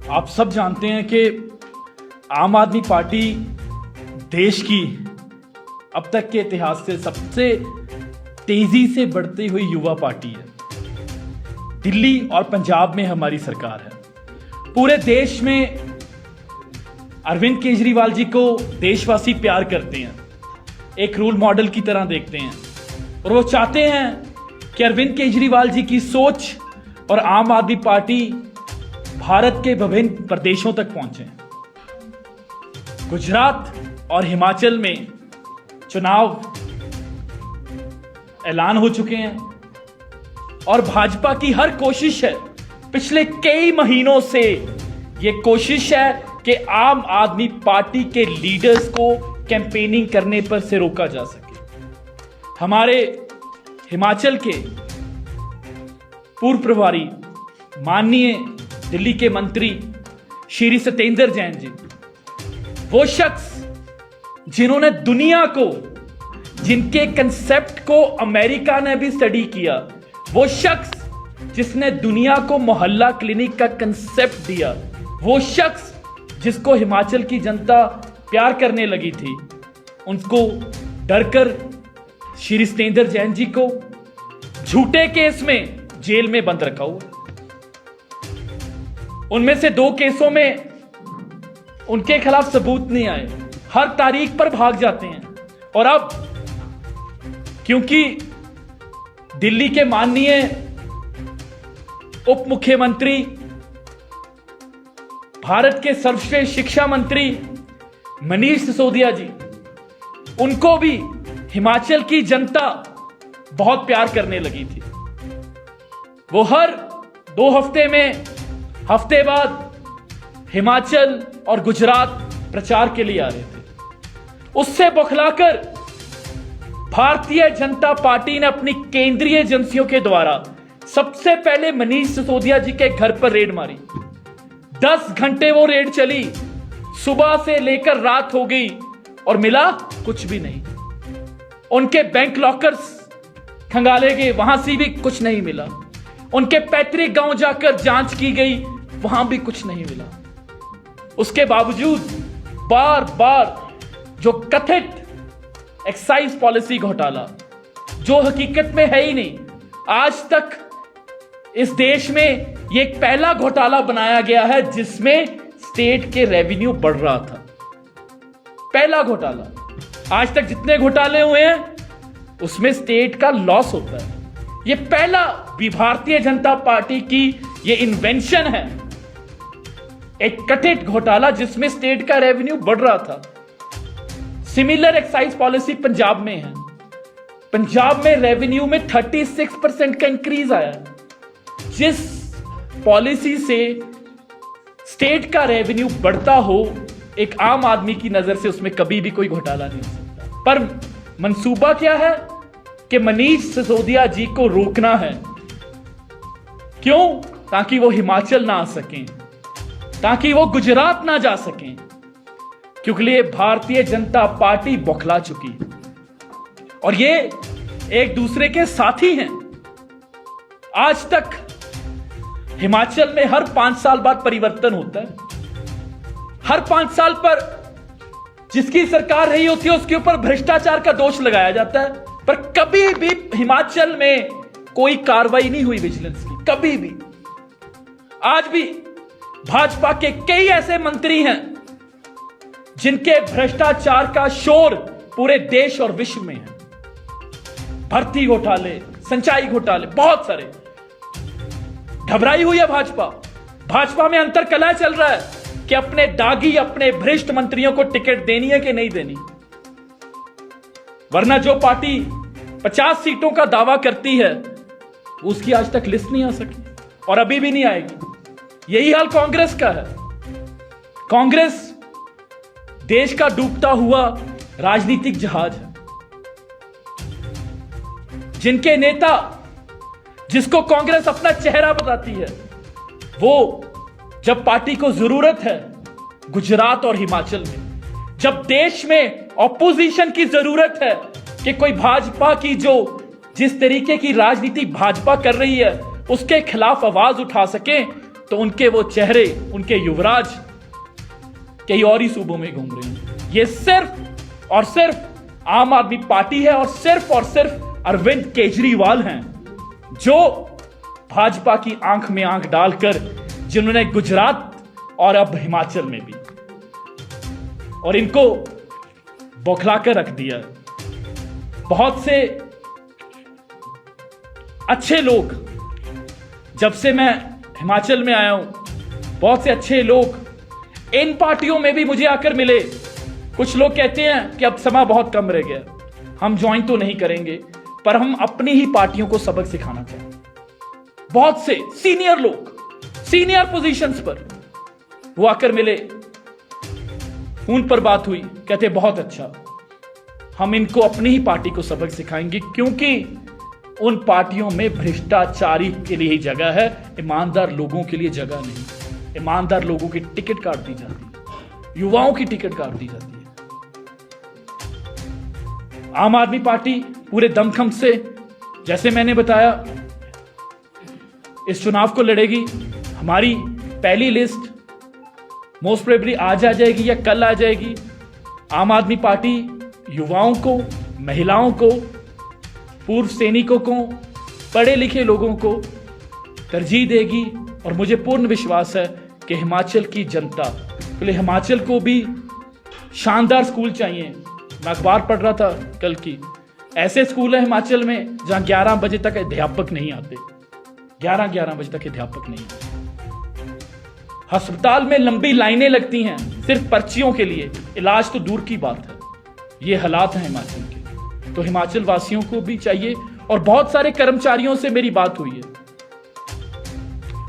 आप सब जानते हैं कि आम आदमी पार्टी देश की अब तक के इतिहास से सबसे तेजी से बढ़ती हुई युवा पार्टी है। दिल्ली और पंजाब में हमारी सरकार है। पूरे देश में अरविंद केजरीवाल जी को देशवासी प्यार करते हैं, एक रोल मॉडल की तरह देखते हैं और वो चाहते हैं कि अरविंद केजरीवाल जी की सोच और आम आदमी पार्टी भारत के विभिन्न प्रदेशों तक पहुंचे। गुजरात और हिमाचल में चुनाव ऐलान हो चुके हैं और भाजपा की हर कोशिश है, पिछले कई महीनों से यह कोशिश है कि आम आदमी पार्टी के लीडर्स को कैंपेनिंग करने पर से रोका जा सके। हमारे हिमाचल के पूर्व प्रभारी माननीय दिल्ली के मंत्री श्री सत्येंद्र जैन जी, वो शख्स जिन्होंने दुनिया को, जिनके कंसेप्ट को अमेरिका ने भी स्टडी किया, वो शख्स जिसने दुनिया को मोहल्ला क्लिनिक का कंसेप्ट दिया, वो शख्स जिसको हिमाचल की जनता प्यार करने लगी थी, उनको डरकर श्री सत्येंद्र जैन जी को झूठे केस में जेल में बंद रखा हुआ। उनमें से 2 केसों में उनके खिलाफ सबूत नहीं आए, हर तारीख पर भाग जाते हैं। और अब क्योंकि दिल्ली के माननीय उप मुख्यमंत्री, भारत के सर्वश्रेष्ठ शिक्षा मंत्री मनीष सिसोदिया जी, उनको भी हिमाचल की जनता बहुत प्यार करने लगी थी। वो हर 2 हफ्ते में हफ्ते बाद हिमाचल और गुजरात प्रचार के लिए आ रहे थे। उससे बौखलाकर भारतीय जनता पार्टी ने अपनी केंद्रीय एजेंसियों के द्वारा सबसे पहले मनीष सिसोदिया जी के घर पर रेड मारी। 10 घंटे वो रेड चली, सुबह से लेकर रात हो गई और मिला कुछ भी नहीं। उनके बैंक लॉकर्स खंगाले गए, वहां से भी कुछ नहीं मिला। उनके पैतृक गांव जाकर जांच की गई, वहां भी कुछ नहीं मिला। उसके बावजूद बार बार जो कथित एक्साइज पॉलिसी घोटाला, जो हकीकत में है ही नहीं, आज तक इस देश में यह एक पहला घोटाला बनाया गया है जिसमें स्टेट के रेवेन्यू बढ़ रहा था। पहला घोटाला। आज तक जितने घोटाले हुए हैं उसमें स्टेट का लॉस होता है। यह पहला भी भारतीय जनता पार्टी की यह इन्वेंशन है, एक कथित घोटाला जिसमें स्टेट का रेवेन्यू बढ़ रहा था। सिमिलर एक्साइज पॉलिसी पंजाब में है। पंजाब में रेवेन्यू में 36% का इंक्रीज आया। जिस पॉलिसी से स्टेट का रेवेन्यू बढ़ता हो, एक आम आदमी की नजर से उसमें कभी भी कोई घोटाला नहीं हो सकता। पर मंसूबा क्या है कि मनीष सिसोदिया जी को रोकना है। क्यों? ताकि वो हिमाचल ना आ सकें, ताकि वो गुजरात ना जा सकें, क्योंकि भारतीय जनता पार्टी बौखला चुकी है और ये एक दूसरे के साथी हैं। आज तक हिमाचल में हर 5 साल बाद परिवर्तन होता है। हर 5 साल पर जिसकी सरकार रही होती है उसके ऊपर भ्रष्टाचार का दोष लगाया जाता है, पर कभी भी हिमाचल में कोई कार्रवाई नहीं हुई विजिलेंस की, कभी भी। आज भी भाजपा के कई ऐसे मंत्री हैं जिनके भ्रष्टाचार का शोर पूरे देश और विश्व में है। भर्ती घोटाले, सिंचाई घोटाले, बहुत सारे। घबराई हुई है भाजपा। भाजपा में अंतर कलह चल रहा है कि अपने दागी, अपने भ्रष्ट मंत्रियों को टिकट देनी है कि नहीं देनी। वरना जो पार्टी 50 सीटों का दावा करती है उसकी आज तक लिस्ट नहीं आ सकी और अभी भी नहीं आएगी। यही हाल कांग्रेस का है। कांग्रेस देश का डूबता हुआ राजनीतिक जहाज है। जिनके नेता, जिसको कांग्रेस अपना चेहरा बताती है, वो जब पार्टी को जरूरत है गुजरात और हिमाचल में, जब देश में ऑपोजिशन की जरूरत है कि कोई भाजपा की जिस तरीके की राजनीति भाजपा कर रही है उसके खिलाफ आवाज उठा सके, तो उनके वो चेहरे, उनके युवराज कई और ही सूबों में घूम रहे हैं। ये सिर्फ और सिर्फ आम आदमी पार्टी है और सिर्फ अरविंद केजरीवाल हैं जो भाजपा की आंख में आंख डालकर, जिन्होंने गुजरात और अब हिमाचल में भी, और इनको बौखला कर रख दिया। बहुत से अच्छे लोग, जब से मैं हिमाचल में आया हूं, बहुत से अच्छे लोग इन पार्टियों में भी मुझे आकर मिले। कुछ लोग कहते हैं कि अब समय बहुत कम रह गया, हम ज्वाइन तो नहीं करेंगे, पर हम अपनी ही पार्टियों को सबक सिखाना चाहते हैं। बहुत से सीनियर लोग, सीनियर पोजीशंस पर वो आकर मिले, फोन पर बात हुई, कहते बहुत अच्छा, हम इनको अपनी ही पार्टी को सबक सिखाएंगे, क्योंकि उन पार्टियों में भ्रष्टाचारी के लिए ही जगह है, ईमानदार लोगों के लिए जगह नहीं। ईमानदार लोगों की टिकट काट दी जाती है, युवाओं की टिकट काट दी जाती है। आम आदमी पार्टी पूरे दमखम से, जैसे मैंने बताया, इस चुनाव को लड़ेगी। हमारी पहली लिस्ट मोस्ट प्रोबेबली आज आ जाएगी या कल आ जाएगी। आम आदमी पार्टी युवाओं को, महिलाओं को, पूर्व सैनिकों को, पढ़े लिखे लोगों को तरजीह देगी। और मुझे पूर्ण विश्वास है कि हिमाचल की जनता, पहले हिमाचल को भी शानदार स्कूल चाहिए। मैं अखबार पढ़ रहा था कल की, ऐसे स्कूल है हिमाचल में जहां 11 बजे तक अध्यापक नहीं आते, 11 बजे तक अध्यापक नहीं आते। अस्पताल में लंबी लाइनें लगती हैं सिर्फ पर्चियों के लिए, इलाज तो दूर की बात है। ये हालात हैं हिमाचल के, तो हिमाचल वासियों को भी चाहिए। और बहुत सारे कर्मचारियों से मेरी बात हुई है।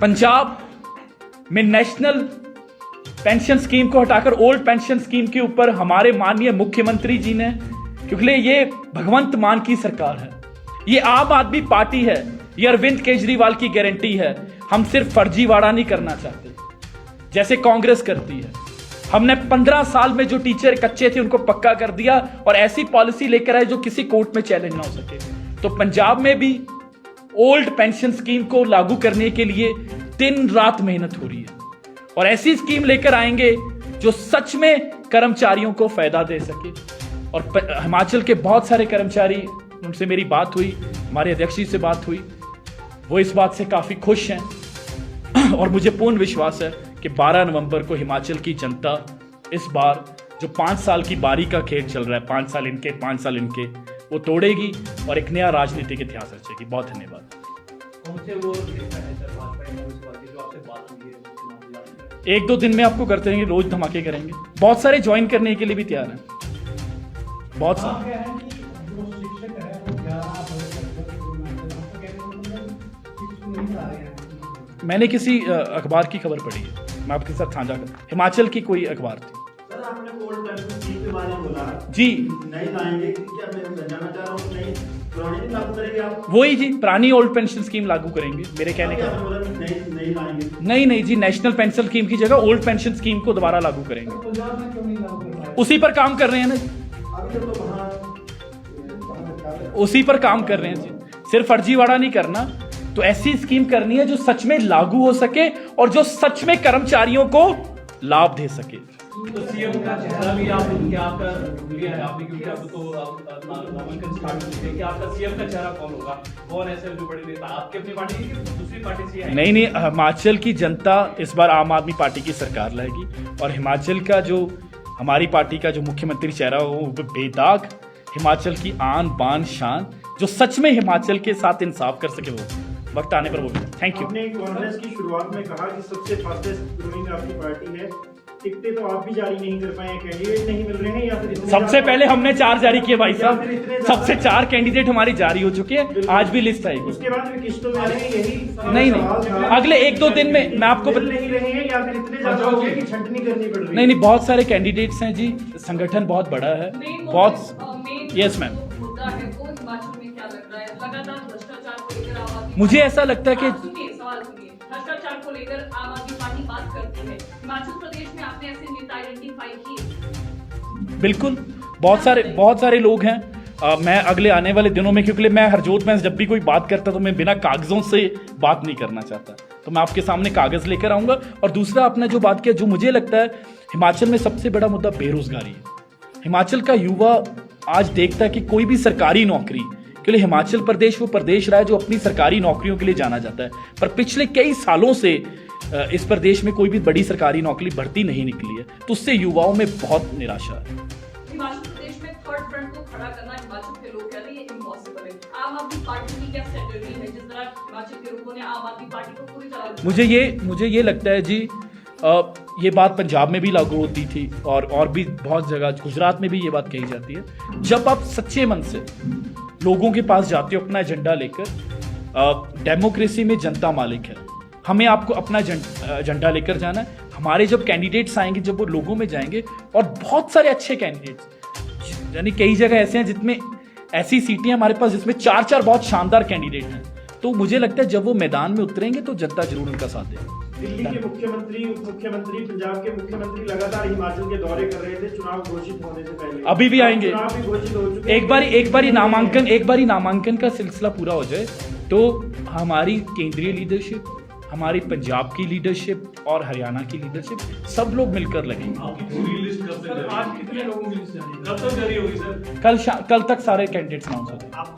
पंजाब में नेशनल पेंशन स्कीम को हटाकर ओल्ड पेंशन स्कीम के ऊपर हमारे माननीय मुख्यमंत्री जी ने, क्योंकि ये भगवंत मान की सरकार है, ये आम आदमी पार्टी है, ये अरविंद केजरीवाल की गारंटी है। हम सिर्फ फर्जीवाड़ा नहीं करना चाहते जैसे कांग्रेस करती है। हमने 15 साल में जो टीचर कच्चे थे उनको पक्का कर दिया और ऐसी पॉलिसी लेकर आए जो किसी कोर्ट में चैलेंज ना हो सके। तो पंजाब में भी ओल्ड पेंशन स्कीम को लागू करने के लिए दिन रात मेहनत हो रही है, और ऐसी स्कीम लेकर आएंगे जो सच में कर्मचारियों को फायदा दे सके। और हिमाचल के बहुत सारे कर्मचारी, उनसे मेरी बात हुई, हमारे अध्यक्ष जी से बात हुई, वो इस बात से काफी खुश हैं। और मुझे पूर्ण विश्वास है कि 12 नवंबर को हिमाचल की जनता इस बार जो 5 साल की बारी का खेल चल रहा है, 5 साल इनके 5 साल इनके, वो तोड़ेगी और एक नया राजनीतिक इतिहास रचेगी। बहुत धन्यवाद। एक दो दिन में आपको करते रहेंगे, रोज धमाके करेंगे। बहुत सारे ज्वाइन करने के लिए भी तैयार हैं, बहुत सारे। मैंने किसी अखबार की खबर पढ़ी है, मैं आपके साथ साझा कर, हिमाचल की कोई अखबार थी। सर आपने ओल्ड पेंशन स्कीम के बारे में बोला जी, नहीं लाएंगे, क्या मैं जानना चाह रहा हूं, नहीं पुरानी नहीं लागू करेंगे आप? वही जी, पुरानी ओल्ड पेंशन स्कीम लागू करेंगे, मेरे कहने का। नहीं लाएंगे? नहीं जी, नेशनल पेंशन स्कीम की जगह ओल्ड पेंशन स्कीम को दोबारा लागू करेंगे। पंजाब में क्यों नहीं लागू कर रहा है? उसी पर काम कर रहे हैं ना, अभी तो वहां उसी पर काम कर रहे हैं जी। सिर्फ फर्जीवाड़ा नहीं करना, तो ऐसी स्कीम करनी है जो सच में लागू हो सके और जो सच में कर्मचारियों को लाभ दे सके। तो सीएम का चेहरा भी आप क्या आपका लिया है आपने, क्योंकि आप तो नामांकन स्टार्ट कर चुके हैं कि आपका सीएम का चेहरा कौन होगा, कौन ऐसे जो बड़े नेता आपके अपनी पार्टी की दूसरी पार्टी से आएंगे? नहीं, हिमाचल की जनता इस बार आम आदमी पार्टी की सरकार लाएगी और हिमाचल का जो हमारी पार्टी का जो मुख्यमंत्री चेहरा हो वो बेदाग, हिमाचल की आन बान शान, जो सच में हिमाचल के साथ इंसाफ कर सके, वो वक्त आने पर वो भी। Thank you. आपने कांग्रेस की शुरुआत में कहा कि सबसे फास्टेस्ट ग्रोइंग आपकी पार्टी है, टिकटें तो आप भी जारी नहीं कर पाए, कैंडिडेट नहीं मिल रहे हैं, या फिर सबसे पहले हमने 4 जारी किए भाई साहब, सबसे 4 कैंडिडेट हमारी जारी हो चुके हैं, आज भी लिस्ट आएगी। उसके बाद भी किस्तों में आएंगे, यही नहीं, अगले 1-2 दिन में मैं आपको नहीं रहे हैं, या फिर इतने ज्यादा हो गए कि छंटनी करनी पड़ रही है? नहीं, बहुत सारे कैंडिडेट्स हैं जी, संगठन बहुत बड़ा है, बहुत। यस मैम, मुझे ऐसा लगता है कि भ्रष्टाचार को लेकर आम आदमी पार्टी बात करती है, हिमाचल प्रदेश में आपने ऐसे नेता आइडेंटिफाई किए? बिल्कुल, बहुत सारे लोग हैं। मैं अगले आने वाले दिनों में, क्योंकि मैं हरजोत में जब भी कोई बात करता तो मैं बिना कागजों से बात नहीं करना चाहता, तो मैं आपके सामने कागज लेकर आऊंगा। और दूसरा आपने जो बात किया, जो मुझे लगता है हिमाचल में सबसे बड़ा मुद्दा बेरोजगारी है। हिमाचल का युवा आज देखता है कि कोई भी सरकारी नौकरी के लिए हिमाचल प्रदेश वो प्रदेश रहा है जो अपनी सरकारी नौकरियों के लिए जाना जाता है, पर पिछले कई सालों से इस प्रदेश में कोई भी बड़ी सरकारी नौकरी भर्ती नहीं निकली है, तो उससे युवाओं में बहुत निराशा है। हिमाचल प्रदेश में थर्ड फ्रंट को खड़ा करना हिमाचल के लोग कह रहे हैं ये इम्पॉसिबल है। आम आदमी पार्टी की क्या स्ट्रेटजी है जिस तरह हिमाचल के लोगों ने आम आदमी पार्टी को पूरी तरह मुझे ये लगता है जी, ये बात पंजाब में भी लागू होती थी और भी बहुत जगह, गुजरात में भी ये बात कही जाती है। जब आप सच्चे मन से लोगों के पास जाते हो अपना एजेंडा लेकर, डेमोक्रेसी में जनता मालिक है, हमें आपको अपना एजेंडा लेकर जाना है। हमारे जब कैंडिडेट्स आएंगे, जब वो लोगों में जाएंगे, और बहुत सारे अच्छे कैंडिडेट्स, यानी कई जगह ऐसे हैं जिसमें ऐसी सीटें हमारे पास जिसमें 4-4 बहुत शानदार कैंडिडेट हैं, तो मुझे लगता है जब वो मैदान में उतरेंगे तो जनता जरूर उनका साथ देगी। दिल्ली के मुख्यमंत्री, उप मुख्यमंत्री, पंजाब के मुख्यमंत्री लगातार हिमाचल के दौरे कर रहे थे चुनाव घोषित होने से पहले। अभी भी आएंगे। चुनाव भी घोषित हो चुके हैं। एक बारी नामांकन का सिलसिला पूरा हो जाए तो हमारी केंद्रीय लीडरशिप, हमारी पंजाब की लीडरशिप और हरियाणा की लीडरशिप, सब लोग मिलकर लगेंगे। आपकी पूरी लिस्ट कब तक? आज कितने लोगों की लिस्ट जारी, कब तक जारी होगी सर? कल तक सारे कैंडिडेट्स अनाउंस हो जाएंगे।